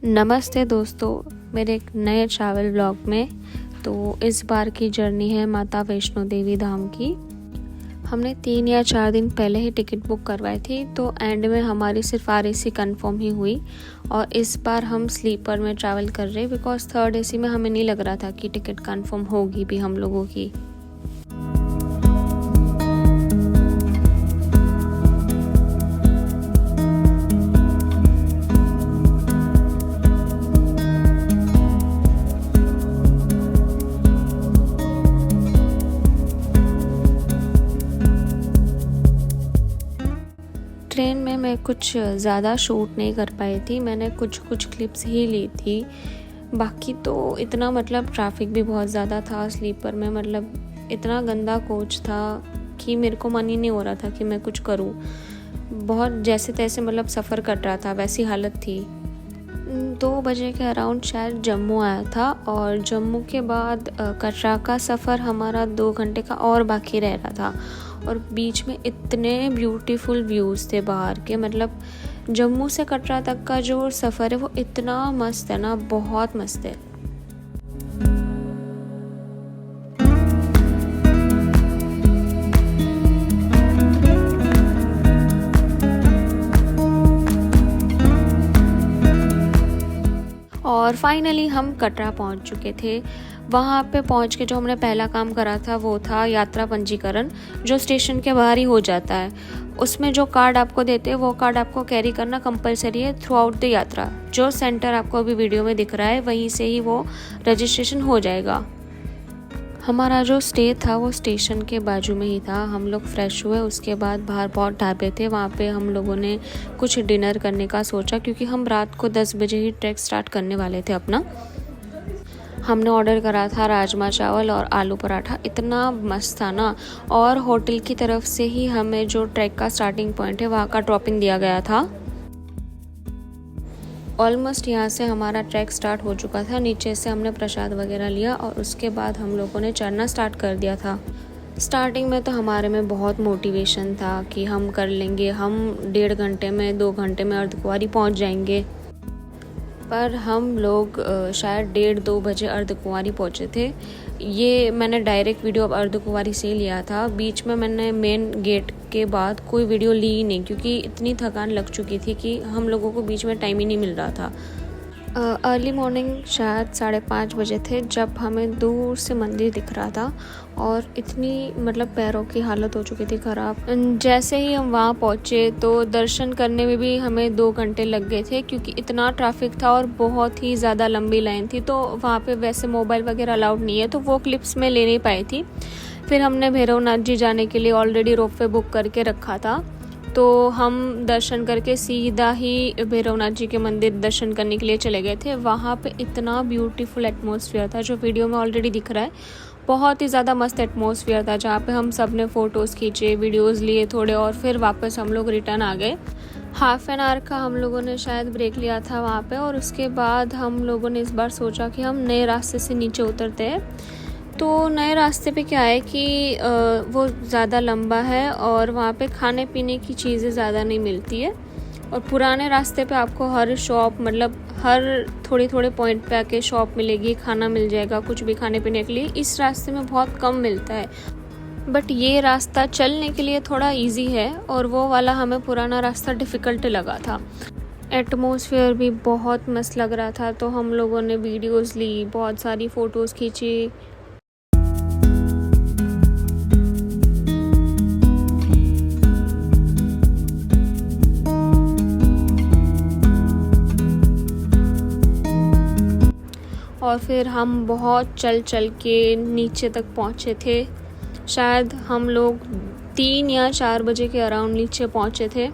नमस्ते दोस्तों, मेरे एक नए ट्रैवल ब्लॉग में। तो इस बार की जर्नी है माता वैष्णो देवी धाम की। हमने 3 या 4 दिन पहले ही टिकट बुक करवाई थी, तो एंड में हमारी सिर्फ RAC कंफर्म ही हुई। और इस बार हम स्लीपर में ट्रैवल कर रहे बिकॉज 3rd AC में हमें नहीं लग रहा था कि टिकट कंफर्म होगी भी हम लोगों की। ट्रेन में मैं कुछ ज़्यादा शूट नहीं कर पाई थी, मैंने कुछ क्लिप्स ही ली थी। बाकी तो इतना ट्रैफिक भी बहुत ज़्यादा था स्लीपर में, इतना गंदा कोच था कि मेरे को मन ही नहीं हो रहा था कि मैं कुछ करूं। बहुत जैसे तैसे सफ़र कट रहा था, वैसी हालत थी। 2 बजे के अराउंड शायद जम्मू आया था और जम्मू के बाद कटरा का सफ़र हमारा 2 घंटे का और बाकी रह रहा था। और बीच में इतने ब्यूटीफुल व्यूज़ थे बाहर के, जम्मू से कटरा तक का जो सफ़र है वो इतना मस्त है ना, बहुत मस्त है। और फाइनली हम कटरा पहुंच चुके थे। वहाँ पे पहुंच के जो हमने पहला काम करा था वो था यात्रा पंजीकरण, जो स्टेशन के बाहर ही हो जाता है। उसमें जो कार्ड आपको देते हैं वो कार्ड आपको कैरी करना कंपलसरी है थ्रू आउट द यात्रा। जो सेंटर आपको अभी वीडियो में दिख रहा है वहीं से ही वो रजिस्ट्रेशन हो जाएगा। हमारा जो स्टे था वो स्टेशन के बाजू में ही था। हम लोग फ्रेश हुए, उसके बाद बाहर बहुत ढाबे थे, वहाँ पे हम लोगों ने कुछ डिनर करने का सोचा क्योंकि हम रात को 10 बजे ही ट्रैक स्टार्ट करने वाले थे अपना। हमने ऑर्डर करा था राजमा चावल और आलू पराठा, इतना मस्त था ना। और होटल की तरफ से ही हमें जो ट्रैक का स्टार्टिंग पॉइंट है वहाँ का ड्रॉपिंग दिया गया था। ऑलमोस्ट यहाँ से हमारा ट्रैक स्टार्ट हो चुका था। नीचे से हमने प्रसाद वगैरह लिया और उसके बाद हम लोगों ने चढ़ना स्टार्ट कर दिया था। स्टार्टिंग में तो हमारे में बहुत मोटिवेशन था कि हम कर लेंगे, हम 1.5 घंटे में 2 घंटे में अर्धकुंवारी पहुँच जाएंगे। पर हम लोग शायद 1:30-2 बजे अर्धकुंवारी पहुँचे थे। ये मैंने डायरेक्ट वीडियो अर्धकुंवारी से ही लिया था। बीच में मैंने मेन गेट के बाद कोई वीडियो ली ही नहीं क्योंकि इतनी थकान लग चुकी थी कि हम लोगों को बीच में टाइम ही नहीं मिल रहा था। अर्ली मॉर्निंग शायद 5:30 बजे थे जब हमें दूर से मंदिर दिख रहा था और इतनी पैरों की हालत हो चुकी थी ख़राब। जैसे ही हम वहाँ पहुँचे तो दर्शन करने में भी हमें 2 घंटे लग गए थे क्योंकि इतना ट्रैफिक था और बहुत ही ज़्यादा लंबी लाइन थी। तो वहाँ पे वैसे मोबाइल वगैरह अलाउड नहीं है, तो वो क्लिप्स में ले नहीं पाई थी। फिर हमने भैरवनाथ जी जाने के लिए ऑलरेडी रोपवे बुक करके रखा था, तो हम दर्शन करके सीधा ही भैरवनाथ जी के मंदिर दर्शन करने के लिए चले गए थे। वहाँ पे इतना ब्यूटीफुल एटमॉस्फेयर था जो वीडियो में ऑलरेडी दिख रहा है। बहुत ही ज़्यादा मस्त एटमॉस्फेयर था जहाँ पे हम सब ने फ़ोटोज़ खींचे, वीडियोज़ लिए थोड़े और फिर वापस हम लोग रिटर्न आ गए। हाफ एन आवर का हम लोगों ने शायद ब्रेक लिया था वहाँ पे। और उसके बाद हम लोगों ने इस बार सोचा कि हम नए रास्ते से नीचे उतरते हैं। तो नए रास्ते पे क्या है कि वो ज़्यादा लंबा है और वहाँ पे खाने पीने की चीज़ें ज़्यादा नहीं मिलती है। और पुराने रास्ते पे आपको हर शॉप हर थोड़े पॉइंट पे आके शॉप मिलेगी, खाना मिल जाएगा, कुछ भी खाने पीने के लिए। इस रास्ते में बहुत कम मिलता है, बट ये रास्ता चलने के लिए थोड़ा इजी है और वो वाला हमें पुराना रास्ता डिफ़िकल्ट लगा था। एटमॉस्फेयर भी बहुत मस्त लग रहा था, तो हम लोगों ने वीडियोज़ ली, बहुत सारी फ़ोटोज़ खींची। और फिर हम बहुत चल के नीचे तक पहुँचे थे। शायद हम लोग 3 या 4 बजे के अराउंड नीचे पहुँचे थे।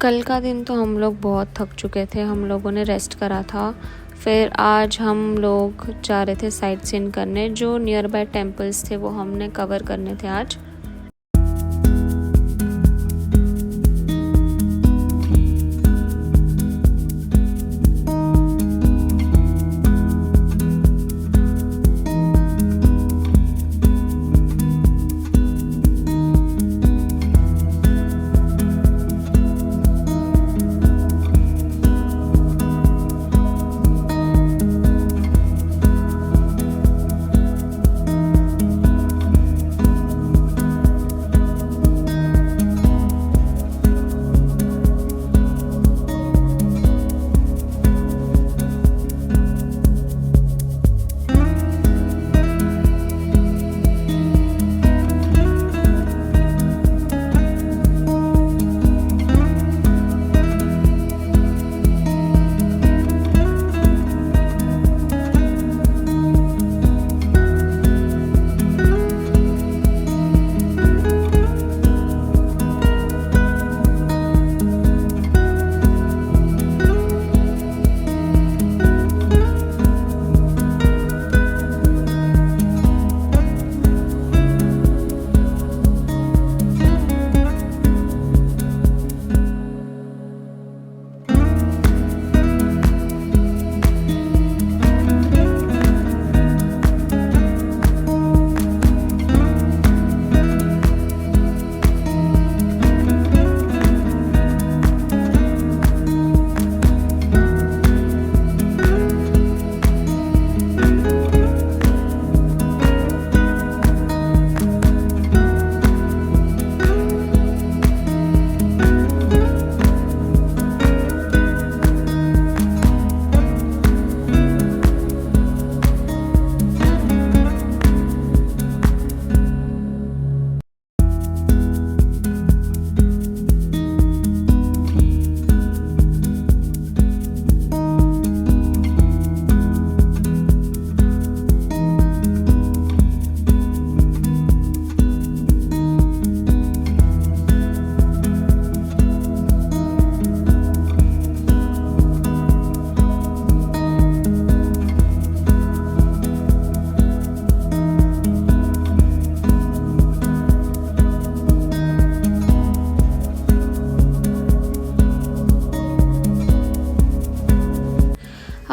कल का दिन तो हम लोग बहुत थक चुके थे, हम लोगों ने रेस्ट करा था। फिर आज हम लोग जा रहे थे साइट सीइंग करने, जो नियर बाय टेम्पल्स थे वो हमने कवर करने थे आज।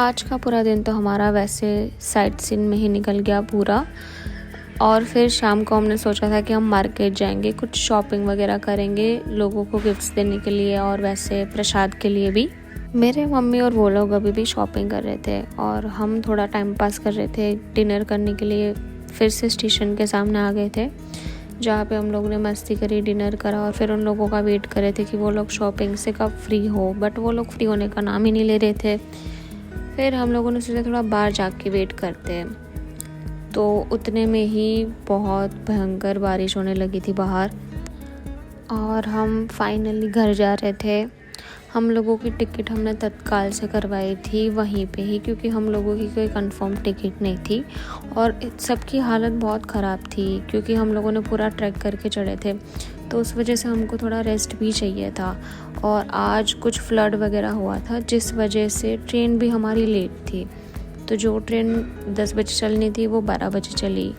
आज का पूरा दिन तो हमारा वैसे साइट सीन में ही निकल गया पूरा। और फिर शाम को हमने सोचा था कि हम मार्केट जाएंगे, कुछ शॉपिंग वगैरह करेंगे लोगों को गिफ्ट्स देने के लिए और वैसे प्रसाद के लिए भी। मेरे मम्मी और वो लोग अभी भी शॉपिंग कर रहे थे और हम थोड़ा टाइम पास कर रहे थे। डिनर करने के लिए फिर से स्टेशन के सामने आ गए थे, जहाँ पे हम लोग ने मस्ती करी, डिनर करा और फिर उन लोगों का वेट कर रहे थे कि वो लोग शॉपिंग से कब फ्री हो, बट वो लोग फ्री होने का नाम ही नहीं ले रहे थे। फिर हम लोगों ने सोचा थोड़ा बाहर जाके वेट करते हैं, तो उतने में ही बहुत भयंकर बारिश होने लगी थी बाहर और हम फाइनली घर जा रहे थे। हम लोगों की टिकट हमने तत्काल से करवाई थी वहीं पे ही, क्योंकि हम लोगों की कोई कंफर्म टिकट नहीं थी और सबकी हालत बहुत ख़राब थी क्योंकि हम लोगों ने पूरा ट्रैक करके चढ़े थे, तो उस वजह से हमको थोड़ा रेस्ट भी चाहिए था। और आज कुछ फ्लड वगैरह हुआ था जिस वजह से ट्रेन भी हमारी लेट थी, तो जो ट्रेन 10 बजे चलनी थी वो 12 बजे चली।